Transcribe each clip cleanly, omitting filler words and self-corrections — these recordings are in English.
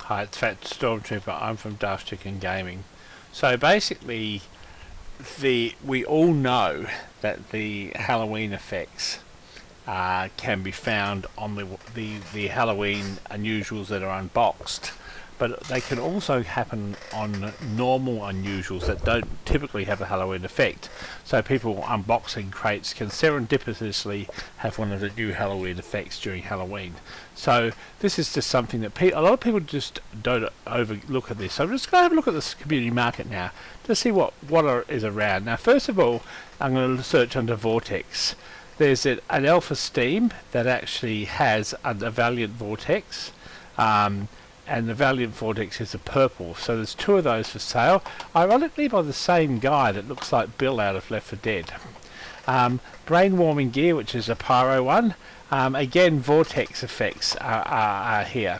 Hi, it's Fat Stormtrooper. I'm from Daft Chicken Gaming. So basically, we all know that the Halloween effects can be found on the Halloween unusuals that are unboxed, but they can also happen on normal unusuals that don't typically have a Halloween effect. So people unboxing crates can serendipitously have one of the new Halloween effects during Halloween. So this is just something that a lot of people just don't overlook at this. So I'm just going to have a look at this community market now to see what is around. Now, first of all, I'm going to search under Vortex. There's an Alpha Steam that actually has a Valiant Vortex, and the Valiant Vortex is a purple. So there's two of those for sale, ironically by the same guy that looks like Bill out of Left 4 Dead. Brain Warming Gear, which is a Pyro one. Again, Vortex effects are here.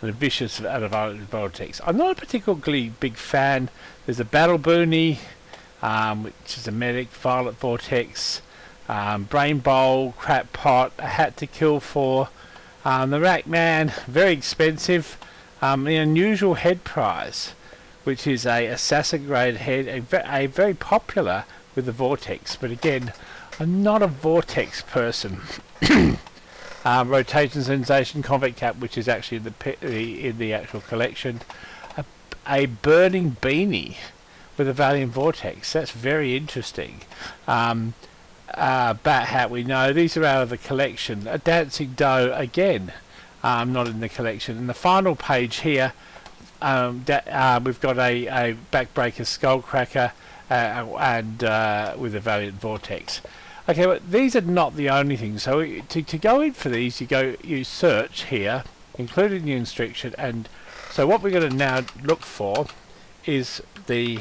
And a Vicious out of Vortex. I'm not a particularly big fan. There's a Battle Boonie, which is a Medic, Violet Vortex. Brain Bowl, Crap Pot, a Hat to Kill For, the Rack Man, very expensive, the Unusual Head Prize, which is a Assassin grade head, a very popular with the Vortex, but again, I'm not a Vortex person. Rotation Sensation Convict Cap, which is actually in the actual collection, a Burning Beanie with a Valiant Vortex, that's very interesting. Bat Hat, we know these are out of the collection. A Dancing Doe, again, not in the collection. And the final page here, we've got a Backbreaker Skullcracker and with a Valiant Vortex. Okay, but these are not the only things. So to go in for these, you search here, including the instruction, and so what we're going to now look for is the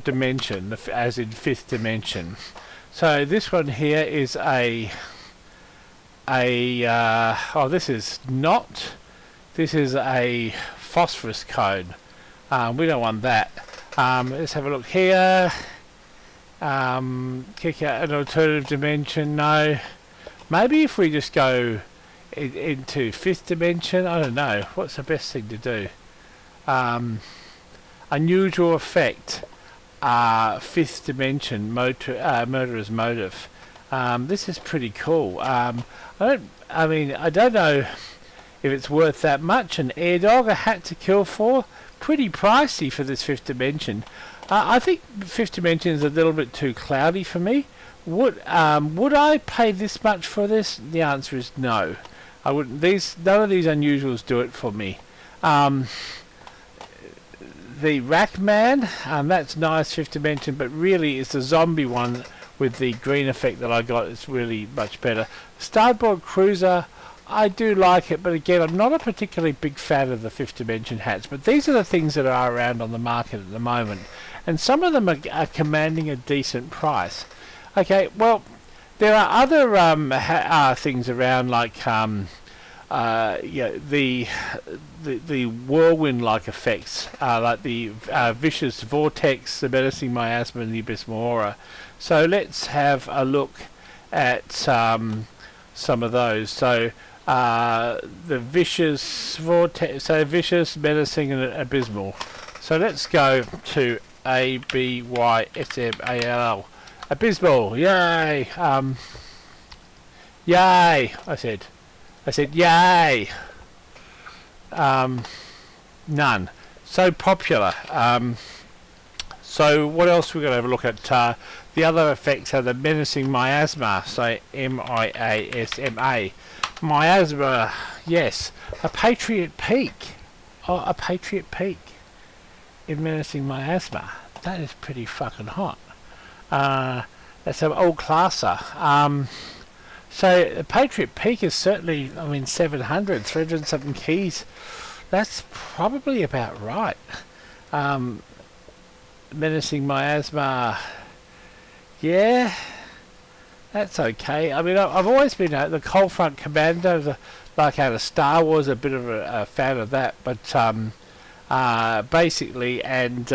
dimension, as in 5th dimension. So this one here is this is a phosphorus cone. We don't want that. Let's have a look here. Kick out an alternative dimension. No. Maybe if we just go into 5th dimension. I don't know. What's the best thing to do? Unusual effect. 5th dimension, murderer's motive. This is pretty cool. I don't know if it's worth that much. An Air Dog, a Hat to Kill For, pretty pricey for this 5th dimension. I think 5th dimension is a little bit too cloudy for me. Would I pay this much for this? The answer is no. I wouldn't. None of these unusuals do it for me. The Rack Man, that's nice, 5th dimension, but really it's the zombie one with the green effect that I got. It's really much better. Starboard Cruiser, I do like it, but again, I'm not a particularly big fan of the 5th dimension hats, but these are the things that are around on the market at the moment, and some of them are commanding a decent price. Okay, well, there are other things around, like the whirlwind-like effects, like the Vicious Vortex, the Menacing Miasma, and the Abysmal Aura. So let's have a look at some of those. So the Vicious Vortex, so Vicious, Menacing, and Abysmal. So let's go to ABYSMALL. Abysmal, yay! Yay! I said yay! None. So popular. So what else we're going to have a look at? The other effects are the Menacing Miasma, so MIASMA. Miasma, yes. A Patriot Peak. Oh, a Patriot Peak in Menacing Miasma. That is pretty fucking hot. That's an old classer. So the Patriot Peak is certainly, 700, 300 something keys. That's probably about right. Menacing Miasma, yeah, that's okay. I've always been the Cold Front Commando, like out of Star Wars, a bit of a fan of that, but basically, and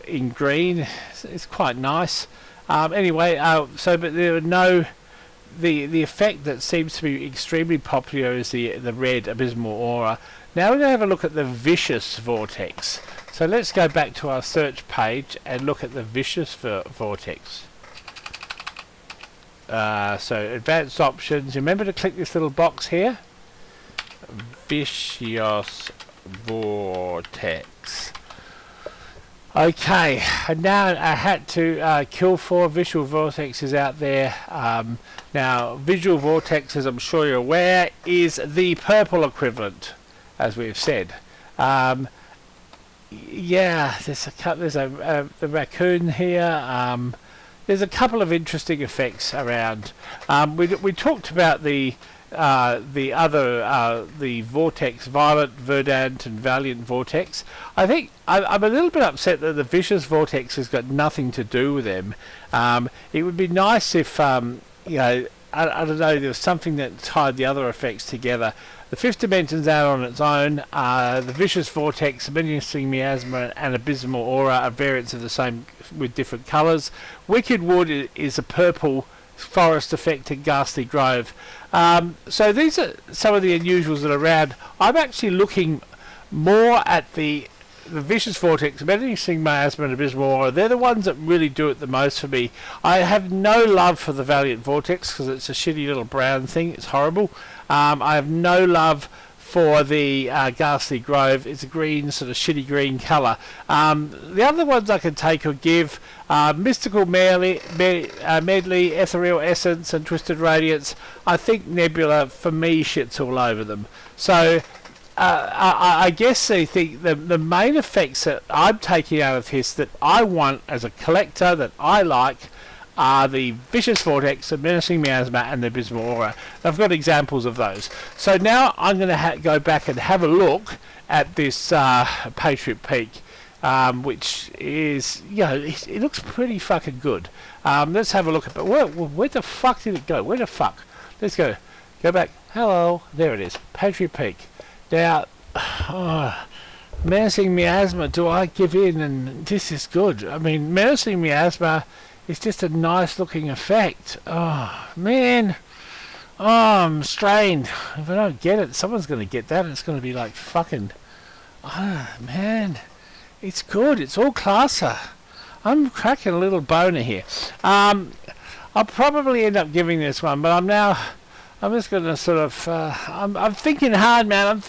in green, it's quite nice. Anyway, but there are no the effect that seems to be extremely popular is the red abysmal aura. Now we're going to have a look at the vicious vortex. So let's go back to our search page and look at the vicious vortex. So advanced options. Remember to click this little box here. Vicious vortex. Okay, and now I had to kill 4 visual vortexes out there. Now, visual vortex, as I'm sure you're aware, is the purple equivalent, as we've said. Yeah, there's the raccoon here. There's a couple of interesting effects around. We talked about the vortex, violent, verdant, and valiant vortex. I think I'm a little bit upset that the vicious vortex has got nothing to do with them. It would be nice if you know, I don't know, there was something that tied the other effects together. The fifth dimension's out on its own. The vicious vortex, menacing miasma, and abysmal aura are variants of the same with different colours. Wicked wood is a purple forest effect and ghastly grove. So these are some of the unusuals that are around. I'm actually looking more at the vicious vortex, menacing miasma, and abysmal aura. They're the ones that really do it the most for me. I have no love for the valiant vortex because it's a shitty little brown thing. It's horrible. I have no love for the ghastly grove. It's a green, sort of shitty green colour. The other ones I can take or give, mystical medley, ethereal essence, and twisted radiance. I think nebula for me shits all over them. So I guess the main effects that I'm taking out of this that I want as a collector, that I like, are the vicious vortex, the menacing miasma, and the abysmal aura. I've got examples of those. So now I'm going to go back and have a look at this Patriot Peak, which is, you know, it looks pretty fucking good. Let's have a look at it. Where the fuck did it go? Where the fuck? Let's go back. Hello, there it is, Patriot Peak. Now, menacing miasma, do I give in? And this is good. I mean, menacing miasma, it's just a nice looking effect. Oh man, I'm strained. If I don't get it, someone's going to get that, and it's going to be like fucking, man, it's good. It's all classer. I'm cracking a little boner here. I'll probably end up giving this one, but I'm just going to sort of, I'm thinking hard, man.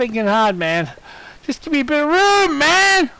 Just give me a bit of room, man.